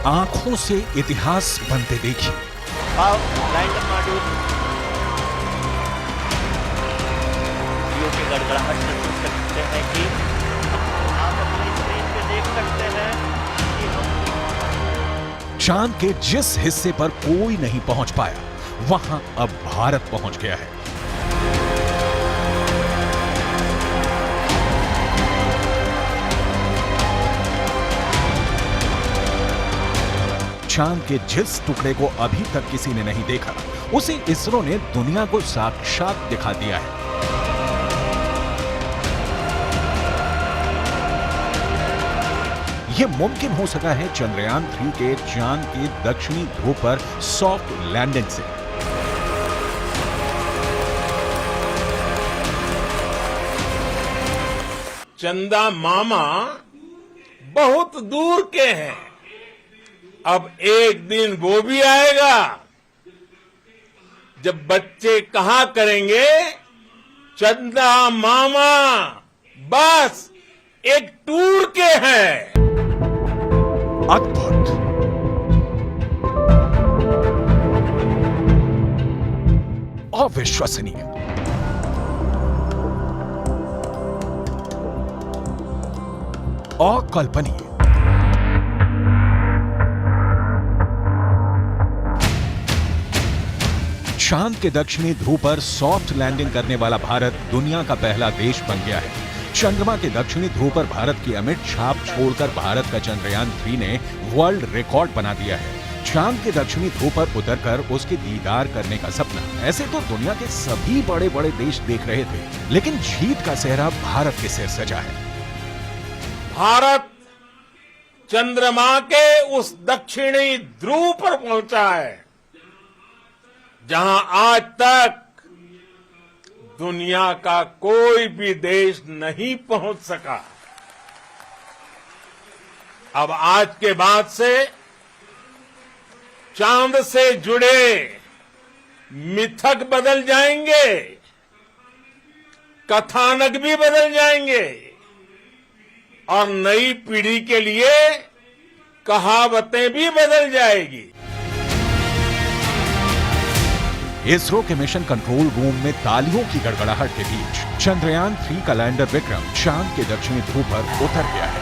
आंखों से इतिहास बनते देखिए। लैंडर मॉड्यूल की गड़गड़ाहट से सुन सकते हैं कि आप अपनी स्क्रीन पे देख सकते हैं कि हम चांद के जिस हिस्से पर कोई नहीं पहुंच पाया, वहां अब भारत पहुंच गया है। चांद के जिस टुकड़े को अभी तक किसी ने नहीं देखा, उसे इसरो ने दुनिया को साक्षात दिखा दिया है। यह मुमकिन हो सका है चंद्रयान 3 के चांद के दक्षिणी ध्रुव पर सॉफ्ट लैंडिंग से। चंदा मामा बहुत दूर के हैं, अब एक दिन वो भी आएगा जब बच्चे कहा करेंगे, चंदा मामा बस एक टूर के हैं। अद्भुत, अविश्वसनीय, अकल्पनीय। चांद के दक्षिणी ध्रुव पर सॉफ्ट लैंडिंग करने वाला भारत दुनिया का पहला देश बन गया है। चंद्रमा के दक्षिणी ध्रुव पर भारत की अमिट छाप छोड़कर भारत का चंद्रयान 3 ने वर्ल्ड रिकॉर्ड बना दिया है। चांद के दक्षिणी ध्रुव पर उतरकर उसके दीदार करने का सपना ऐसे तो दुनिया के सभी बड़े बड़े देश देख रहे थे, लेकिन जीत का सेहरा भारत के सिर सजा है। भारत चंद्रमा के उस दक्षिणी ध्रुव पर पहुंचा है जहां आज तक दुनिया का कोई भी देश नहीं पहुंच सका। अब आज के बाद से चांद से जुड़े मिथक बदल जाएंगे, कथानक भी बदल जाएंगे और नई पीढ़ी के लिए कहावतें भी बदल जाएगी। इसरो के मिशन कंट्रोल रूम में तालियों की गड़गड़ाहट के बीच चंद्रयान 3 का लैंडर विक्रम चांद के दक्षिणी ध्रुव पर उतर गया है।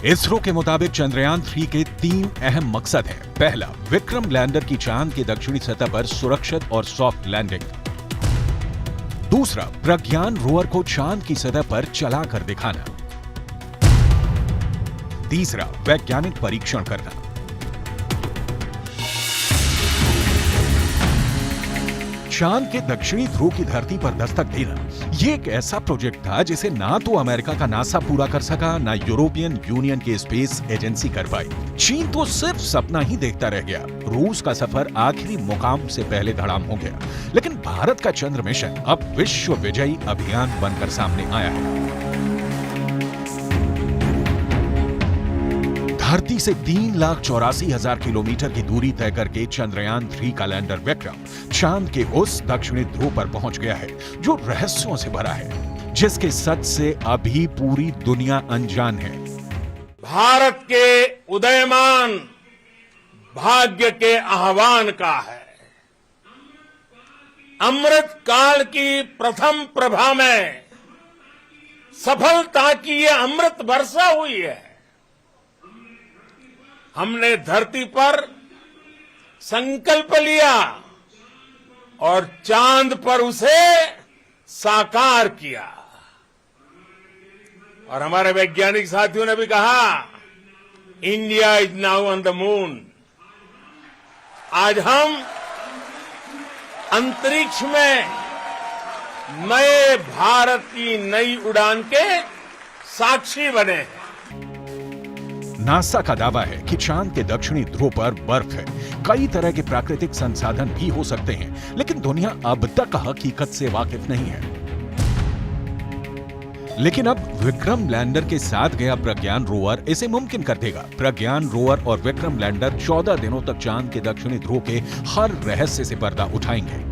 इसरो के मुताबिक चंद्रयान 3 के 3 अहम मकसद हैं। पहला, विक्रम लैंडर की चांद की दक्षिणी सतह पर सुरक्षित और सॉफ्ट लैंडिंग। दूसरा, प्रज्ञान रोवर को चांद की सतह पर चलाकर दिखाना। तीसरा, वैज्ञानिक परीक्षण करना। चांद के दक्षिणी ध्रुव की धरती पर दस्तक देना, यह एक ऐसा प्रोजेक्ट था जिसे ना तो अमेरिका का नासा पूरा कर सका, ना यूरोपियन यूनियन की स्पेस एजेंसी कर पाई। चीन तो सिर्फ सपना ही देखता रह गया। रूस का सफर आखिरी मुकाम से पहले धड़ाम हो गया, लेकिन भारत का चंद्र मिशन अब विश्व विजयी अभियान बनकर सामने आया है। धरती से 3,84,000 किलोमीटर की दूरी तय करके चंद्रयान 3 का लैंडर विक्रम चांद के उस दक्षिणी ध्रुव पर पहुंच गया है जो रहस्यों से भरा है, जिसके सच से अभी पूरी दुनिया अनजान है। भारत के उदयमान भाग्य के आह्वान का है। अमृत काल की प्रथम प्रभा में सफलता की ये अमृत वर्षा हुई है। हमने धरती पर संकल्प लिया और चांद पर उसे साकार किया। और हमारे वैज्ञानिक साथियों ने भी कहा, India is now on the moon. आज हम अंतरिक्ष में नए भारत की नई उड़ान के साक्षी बने हैं। नासा का दावा है कि चांद के दक्षिणी ध्रुव पर बर्फ है। कई तरह के प्राकृतिक संसाधन भी हो सकते हैं, लेकिन दुनिया अब तक हकीकत से वाकिफ नहीं है। लेकिन अब विक्रम लैंडर के साथ गया प्रज्ञान रोवर इसे मुमकिन कर देगा। प्रज्ञान रोवर और विक्रम लैंडर 14 दिनों तक चांद के दक्षिणी ध्रुव के हर रहस्य से पर्दा उठाएंगे।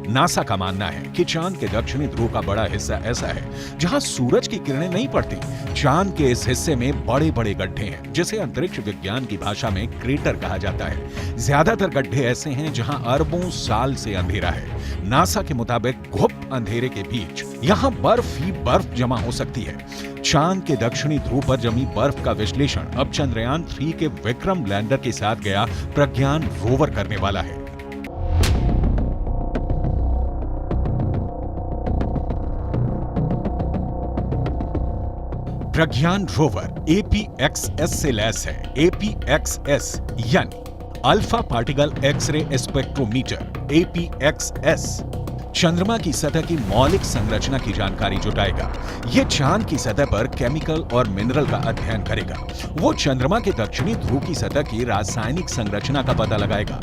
नासा का मानना है कि चांद के दक्षिणी ध्रुव का बड़ा हिस्सा ऐसा है जहां सूरज की किरणें नहीं पड़ती। चांद के इस हिस्से में बड़े बड़े गड्ढे हैं जिसे अंतरिक्ष विज्ञान की भाषा में क्रेटर कहा जाता है। ज्यादातर गड्ढे ऐसे हैं जहां अरबों साल से अंधेरा है। नासा के मुताबिक गुप्त अंधेरे के बीच यहाँ बर्फ ही बर्फ जमा हो सकती है। चांद के दक्षिणी ध्रुव पर जमी बर्फ का विश्लेषण अब चंद्रयान 3 के विक्रम लैंडर के साथ गया प्रज्ञान रोवर करने वाला है। प्रज्ञान रोवर APXS से लैस है। APXS यानी alpha particle x-ray spectrometer. APXS चंद्रमा की सतह की मौलिक संरचना की जानकारी जुटाएगा। ये चांद की सतह पर केमिकल और मिनरल का अध्ययन करेगा। वो चंद्रमा के दक्षिणी ध्रुव की सतह की रासायनिक संरचना का पता लगाएगा।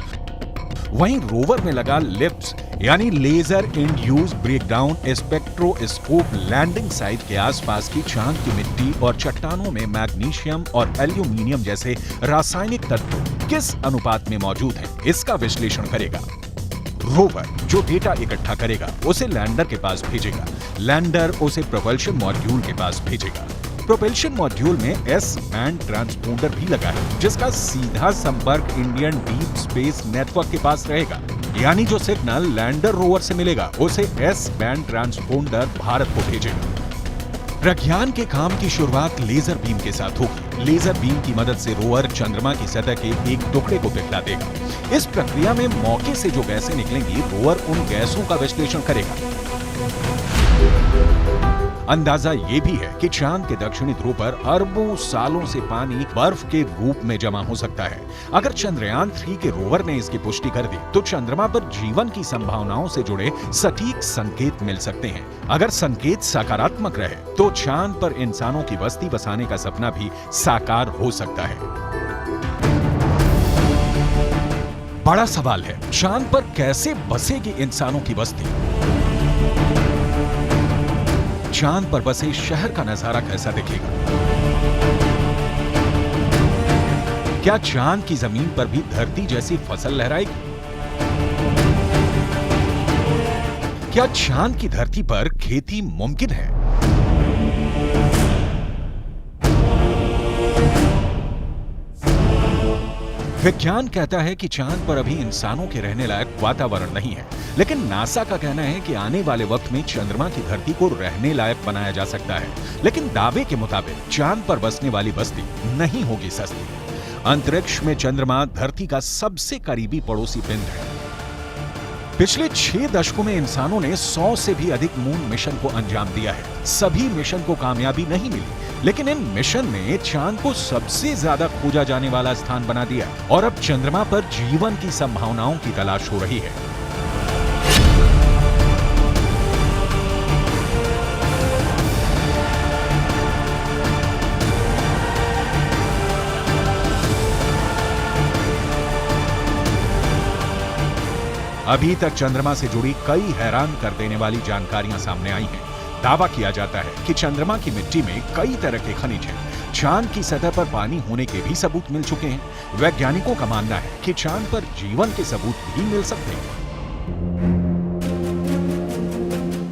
वहीं रोवर में लगा लिप्स यानी laser induced breakdown spectroscope landing site के आसपास की चांद की मिट्टी और चट्टानों में मैग्नीशियम और एल्यूमिनियम जैसे रासायनिक तत्व किस अनुपात में मौजूद हैं, इसका विश्लेषण करेगा। रोवर जो डेटा इकट्ठा करेगा उसे लैंडर के पास भेजेगा। लैंडर उसे प्रोपल्शन मॉड्यूल के पास भेजेगा। प्रोपल्शन मॉड्यूल में एस बैंड ट्रांसपोंडर भी लगा है जिसका सीधा संपर्क इंडियन डीप स्पेस नेटवर्क के पास रहेगा। यानी जो सिग्नल लैंडर रोवर से मिलेगा उसे एस बैंड ट्रांसपोंडर भारत को भेजेगा। प्रज्ञान के काम की शुरुआत लेजर बीम के साथ होगी। लेजर बीम की मदद से रोवर चंद्रमा की सतह के एक टुकड़े को पिघला देगा। इस प्रक्रिया में मौके से जो गैसें निकलेंगी रोवर उन गैसों का विश्लेषण करेगा। अंदाजा ये भी है कि चांद के दक्षिणी ध्रुव पर अरबों सालों से पानी बर्फ के रूप में जमा हो सकता है। अगर चंद्रयान 3 के रोवर ने इसकी पुष्टि कर दी तो चंद्रमा पर जीवन की संभावनाओं से जुड़े सटीक संकेत मिल सकते हैं। अगर संकेत सकारात्मक रहे तो चांद पर इंसानों की बस्ती बसाने का सपना भी साकार हो सकता है। बड़ा सवाल है, चांद पर कैसे बसेगी इंसानों की बस्ती? चांद पर बसे शहर का नजारा कैसा दिखेगा? क्या चांद की जमीन पर भी धरती जैसी फसल लहराएगी? क्या चांद की धरती पर खेती मुमकिन है? विज्ञान कहता है कि चांद पर अभी इंसानों के रहने लायक वातावरण नहीं है, लेकिन नासा का कहना है कि आने वाले वक्त में चंद्रमा की धरती को रहने लायक बनाया जा सकता है। लेकिन दावे के मुताबिक चांद पर बसने वाली बस्ती नहीं होगी सस्ती। अंतरिक्ष में चंद्रमा धरती का सबसे करीबी पड़ोसी पिंड है। पिछले 6 दशकों में इंसानों ने 100 से भी अधिक मून मिशन को अंजाम दिया है। सभी मिशन को कामयाबी नहीं मिली, लेकिन इन मिशन ने चांद को सबसे ज्यादा खोजा जाने वाला स्थान बना दिया और अब चंद्रमा पर जीवन की संभावनाओं की तलाश हो रही है। अभी तक चंद्रमा से जुड़ी कई हैरान कर देने वाली जानकारियां सामने आई हैं। दावा किया जाता है कि चंद्रमा की मिट्टी में कई तरह के खनिज हैं। चांद की सतह पर पानी होने के भी सबूत मिल चुके हैं। वैज्ञानिकों का मानना है कि चांद पर जीवन के सबूत भी मिल सकते हैं।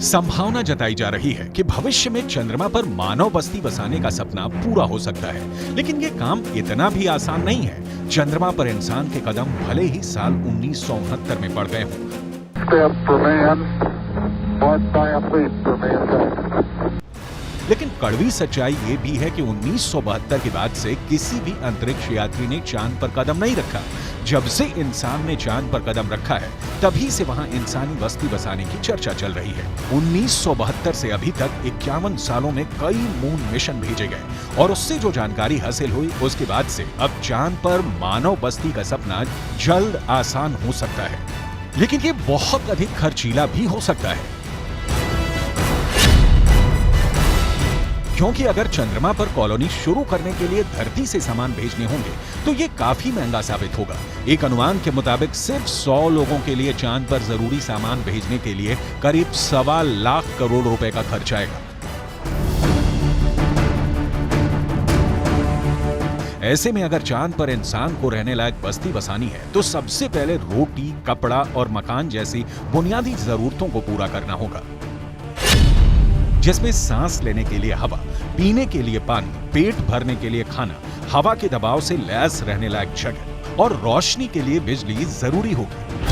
संभावना जताई जा रही है कि भविष्य में चंद्रमा पर मानव बस्ती बसाने का सपना पूरा हो सकता है, लेकिन ये काम इतना भी आसान नहीं है। चंद्रमा पर इंसान के कदम भले ही साल 1969 में पड़ गए हों, लेकिन कड़वी सच्चाई ये भी है कि 1972 के बाद से किसी भी अंतरिक्ष यात्री ने चांद पर कदम नहीं रखा। जब से इंसान ने चांद पर कदम रखा है तभी से वहां इंसानी बस्ती बसाने की चर्चा चल रही है। 1972 से अभी तक 51 सालों में कई मून मिशन भेजे गए और उससे जो जानकारी हासिल हुई उसके बाद से अब चांद पर मानव बस्ती का सपना जल्द आसान हो सकता है, लेकिन ये बहुत अधिक खर्चीला भी हो सकता है। क्योंकि अगर चंद्रमा पर कॉलोनी शुरू करने के लिए धरती से सामान भेजने होंगे तो ये काफी महंगा साबित होगा। एक अनुमान के मुताबिक सिर्फ 100 लोगों के लिए चांद पर जरूरी सामान भेजने के लिए करीब 1.25 लाख करोड़ रुपए का खर्च आएगा। ऐसे में अगर चांद पर इंसान को रहने लायक बस्ती बसानी है तो सबसे पहले रोटी, कपड़ा और मकान जैसी बुनियादी जरूरतों को पूरा करना होगा, जिसमें सांस लेने के लिए हवा, पीने के लिए पानी, पेट भरने के लिए खाना, हवा के दबाव से लैस रहने लायक जगह और रोशनी के लिए बिजली जरूरी होगी।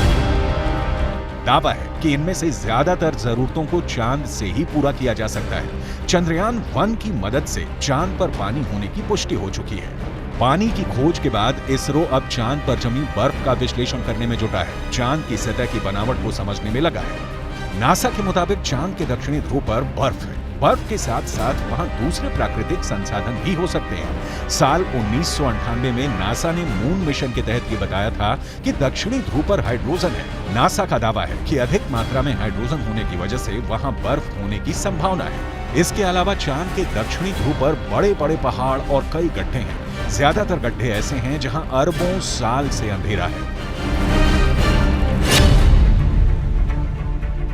दावा है कि इनमें से ज्यादातर जरूरतों को चांद से ही पूरा किया जा सकता है। चंद्रयान 1 की मदद से चांद पर पानी होने की पुष्टि हो चुकी है। पानी की खोज के बाद इसरो अब चांद पर जमी बर्फ का विश्लेषण करने में जुटा है, चांद की सतह की बनावट को समझने में लगा है। नासा के मुताबिक चांद के दक्षिणी ध्रुव पर बर्फ है। बर्फ के साथ साथ वहां दूसरे प्राकृतिक संसाधन भी हो सकते हैं। साल 1998 में नासा ने मून मिशन के तहत ये बताया था कि दक्षिणी ध्रुव पर हाइड्रोजन है। नासा का दावा है कि अधिक मात्रा में हाइड्रोजन होने की वजह से वहां बर्फ होने की संभावना है। इसके अलावा चांद के दक्षिणी ध्रुव पर बड़े बड़े पहाड़ और कई गड्ढे हैं। ज्यादातर गड्ढे ऐसे हैं जहां अरबों साल से अंधेरा है।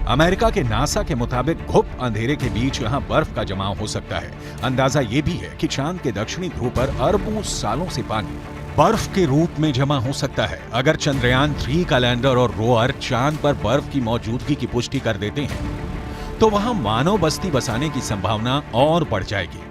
अमेरिका के नासा के मुताबिक घुप अंधेरे के बीच यहां बर्फ का जमाव हो सकता है। अंदाजा यह भी है कि चांद के दक्षिणी ध्रुव पर अरबों सालों से पानी बर्फ के रूप में जमा हो सकता है। अगर चंद्रयान 3 का लैंडर और रोवर चांद पर बर्फ की मौजूदगी की पुष्टि कर देते हैं तो वहां मानव बस्ती बसाने की संभावना और बढ़ जाएगी।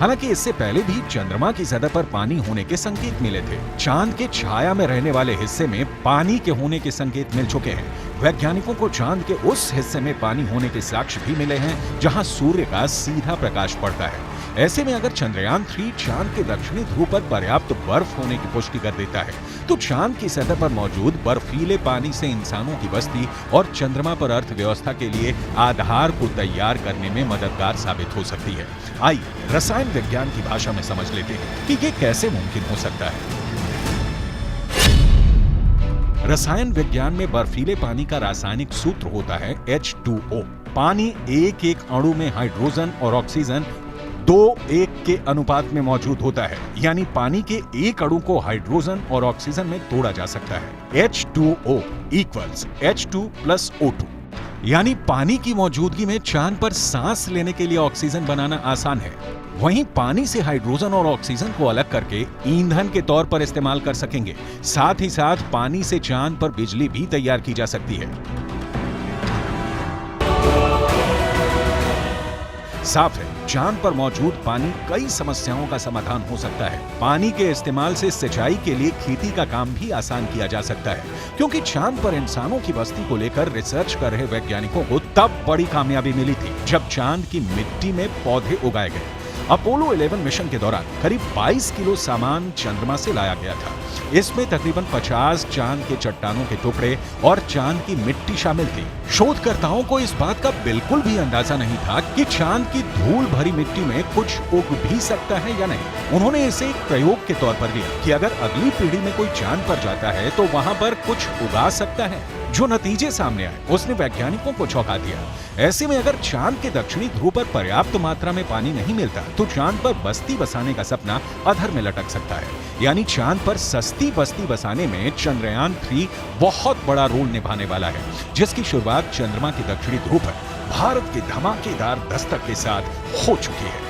हालांकि इससे पहले भी चंद्रमा की सतह पर पानी होने के संकेत मिले थे। चांद के छाया में रहने वाले हिस्से में पानी के होने के संकेत मिल चुके हैं। वैज्ञानिकों को चांद के उस हिस्से में पानी होने के साक्ष्य भी मिले हैं जहां सूर्य का सीधा प्रकाश पड़ता है। ऐसे में अगर चंद्रयान 3 चांद के दक्षिणी ध्रुव पर पर्याप्त बर्फ होने की पुष्टि कर देता है तो चांद की सतह पर मौजूद बर्फीले पानी से इंसानों की बस्ती और चंद्रमा पर अर्थव्यवस्था के लिए आधार को तैयार करने में मददगार साबित हो सकती है। आइए रसायन विज्ञान की भाषा में समझ लेते हैं कि ये कैसे मुमकिन हो सकता है। रसायन विज्ञान में बर्फीले पानी का रासायनिक सूत्र होता है H2O। पानी एक एक अणु में हाइड्रोजन और ऑक्सीजन 2:1 के अनुपात में मौजूद होता है, यानी पानी के एक अणु को हाइड्रोजन और ऑक्सीजन में तोड़ा जा सकता है। H2O इक्वल्स H2 + O2, यानी पानी की मौजूदगी में चांद पर सांस लेने के लिए ऑक्सीजन बनाना आसान है। वहीं पानी से हाइड्रोजन और ऑक्सीजन को अलग करके ईंधन के तौर पर इस्तेमाल कर सकेंगे। साथ ही साथ पानी से चांद पर बिजली भी तैयार की जा सकती है। साफ है, चांद पर मौजूद पानी कई समस्याओं का समाधान हो सकता है। पानी के इस्तेमाल से सिंचाई के लिए खेती का काम भी आसान किया जा सकता है, क्योंकि चांद पर इंसानों की बस्ती को लेकर रिसर्च कर रहे वैज्ञानिकों को तब बड़ी कामयाबी मिली थी जब चांद की मिट्टी में पौधे उगाए गए। अपोलो 11 मिशन के दौरान करीब 22 किलो सामान चंद्रमा से लाया गया था। इसमें तकरीबन 50 चांद के चट्टानों के टुकड़े और चांद की मिट्टी शामिल थी। शोधकर्ताओं को इस बात का बिल्कुल भी अंदाजा नहीं था कि चांद की धूल भरी मिट्टी में कुछ उग भी सकता है या नहीं। उन्होंने इसे एक प्रयोग के तौर पर लिया कि अगर अगली पीढ़ी में कोई चांद पर जाता है तो वहां पर कुछ उगा सकता है। जो नतीजे सामने आए उसने वैज्ञानिकों को चौंका दिया। ऐसे में अगर चांद के दक्षिणी ध्रुव पर पर्याप्त मात्रा में पानी नहीं मिलता तो चांद पर बस्ती बसाने का सपना अधर में लटक सकता है। यानी चांद पर सस्ती बस्ती बसाने में चंद्रयान 3 बहुत बड़ा रोल निभाने वाला है, जिसकी शुरुआत चंद्रमा के दक्षिणी ध्रुव पर भारत के धमाकेदार दस्तक के साथ हो चुकी है।